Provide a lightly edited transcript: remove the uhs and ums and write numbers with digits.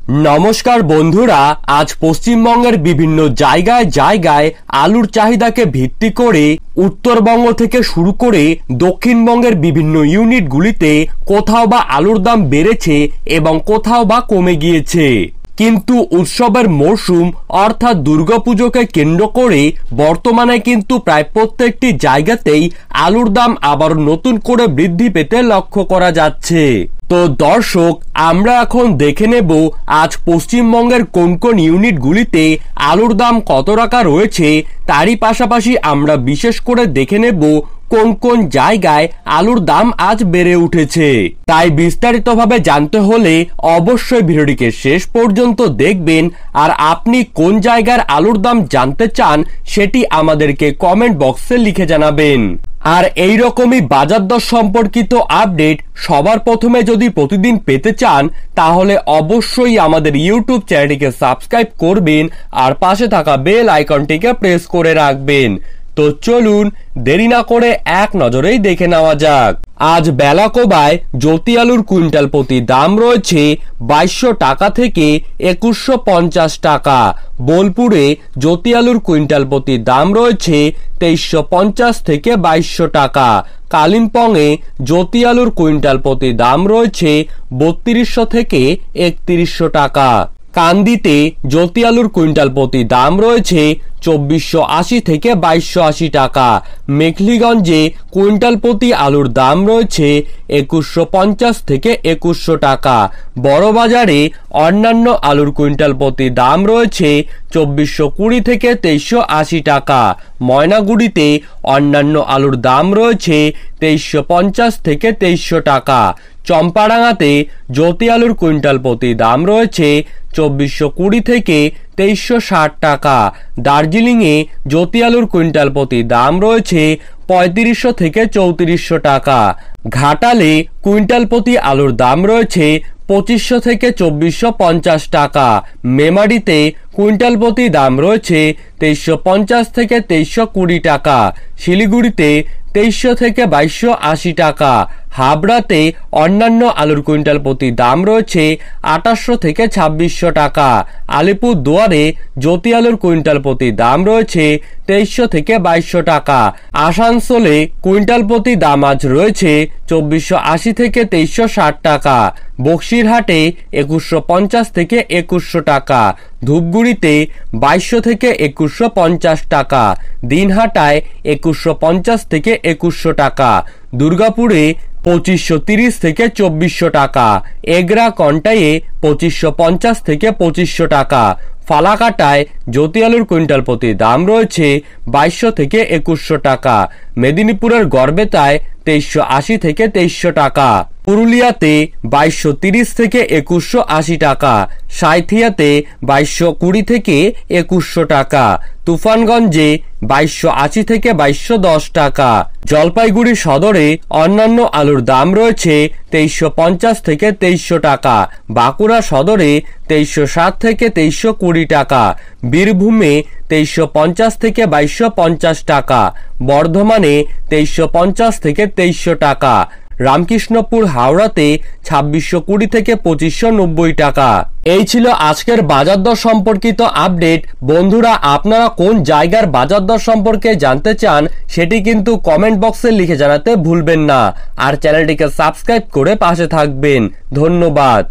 নমস্কার বন্ধুরা, আজ পশ্চিমবঙ্গের বিভিন্ন জায়গায় জায়গায় আলুর চাহিদাকে ভিত্তি করে উত্তরবঙ্গ থেকে শুরু করে দক্ষিণবঙ্গের বিভিন্ন ইউনিটগুলিতে কোথাও বা আলুর দাম বেড়েছে এবং কোথাও বা কমে গিয়েছে। কিন্তু উৎসবের মরশুম অর্থাৎ দুর্গাপুজোকে কেন্দ্র করে বর্তমানে কিন্তু প্রায় প্রত্যেকটি জায়গাতেই আলুর দাম আবার নতুন করে বৃদ্ধি পেতে লক্ষ্য করা যাচ্ছে। তো দর্শক, আমরা এখন দেখে নেব আজ পশ্চিমবঙ্গের কোন কোন ইউনিটগুলিতে আলুর দাম কত টাকা রয়েছে। তারই পাশাপাশি আমরা বিশেষ করে দেখে নেব কোন কোন জায়গায় আলুর দাম আজ বেড়ে উঠেছে। তাই বিস্তারিতভাবে জানতে হলে অবশ্যই ভিডিওটিকে শেষ পর্যন্ত দেখবেন। আর আপনি কোন জায়গার আলুর দাম জানতে চান সেটি আমাদেরকে কমেন্ট বক্সে লিখে জানাবেন। আর এই রকমই বাজার দর সম্পর্কিত আপডেট সবার প্রথমে যদি প্রতিদিন পেতে চান তাহলে অবশ্যই আমাদের ইউটিউব চ্যানেলটিকে সাবস্ক্রাইব করবেন আর পাশে থাকা বেল আইকনটিকে প্রেস করে রাখবেন। তো চলুন দেরি না করে এক নজরেই দেখে নেওয়া যাক। আজ বেলাকোবায় জ্যোতি আলুর কুইন্টাল প্রতি দাম রয়েছে 2200 টাকা থেকে 2150 টাকা। বোলপুরে জ্যোতি আলুর কুইন্টাল প্রতি দাম রয়েছে 2350 থেকে 2200 টাকা। কালিম্পংয়ে জ্যোতি আলুর কুইন্টাল প্রতি দাম রয়েছে 3200 থেকে 3100 টাকা। কান্দিতে জ্যোতি আলুর কুইন্টাল প্রতি দাম রয়েছে 2480 থেকে 2280 টাকা। মেখলিগঞ্জে কুইন্টাল প্রতি আলুর দাম রয়েছে 2150 থেকে 2100 টাকা। বড়বাজারে অন্যান্য আলুর কুইন্টাল প্রতি দাম রয়েছে 2420 থেকে 2380 টাকা। ময়নাগুড়িতে অন্যান্য আলুর দাম রয়েছে 2350 থেকে 2300 টাকা। চম্পাডাঙ্গাতে জ্যোতি আলুর কুইন্টাল প্রতি দাম রয়েছে 2420 থেকে 2360 টাকা। দার্জিলিংয়ে জ্যোতি আলুর কুইন্টাল প্রতি দাম রয়েছে 3500 থেকে 3400 টাকা। ঘাটালে কুইন্টাল প্রতি আলুর দাম রয়েছে 2500 থেকে 2450 টাকা। মেমারিতে কুইন্টাল প্রতি দাম রয়েছে 2350 থেকে 2320 টাকা। শিলিগুড়িতে 2300 থেকে 2280 টাকা। হাবড়াতে অন্যান্য আলুর কুইন্টাল প্রতি দাম রয়েছে 2800 থেকে 2600 টাকা। আলিপুর দুয়ারে জ্যোতি আলুর কুইন্টাল প্রতি দাম রয়েছে 2300 থেকে 2200 টাকা। আসানসোলে কুইন্টাল প্রতি দাম আজ রয়েছে 2480 থেকে 2360 টাকা। বক্সিরহাটে 2150 থেকে 2100 টাকা। ধূপগুড়িতে 2200 থেকে 2150 টাকা। দিনহাটায় 2150 থেকে 2100 টাকা। দুর্গাপুরে 2530 থেকে 2400 টাকা। এগরা কন্টাইয়ে 2550 থেকে 2500 টাকা। ফালাকাটায় জ্যোতি আলুর কুইন্টাল প্রতি দাম রয়েছে 2200 থেকে 2100 টাকা। মেদিনীপুরের গড়বেতায় 2380 থেকে 2300 টাকা। পুরুলিয়াতে 2230 থেকে 2180 টাকা। সাঁইথিয়াতে 2220 থেকে 2100 টাকা। তুফানগঞ্জে 2280 থেকে 2210 টাকা। জলপাইগুড়ি সদরে অন্যান্য আলুর দাম রয়েছে 2350 থেকে 2300 টাকা। বাঁকুড়া সদরে 2360 থেকে 2320 টাকা। বীরভূমে 2350 থেকে 2250 টাকা। বর্ধমানে 2350 থেকে 2300 টাকা। রামকৃষ্ণপুর হাওড়াতে 2620 থেকে 2590 টাকা। এই ছিল আজকের বাজার দর সম্পর্কিত আপডেট। বন্ধুরা, আপনারা কোন জায়গার বাজার দর সম্পর্কে জানতে চান সেটি কিন্তু কমেন্ট বক্সে লিখে জানাতে ভুলবেন না। আর চ্যানেলটিকে সাবস্ক্রাইব করে পাশে থাকবেন। ধন্যবাদ।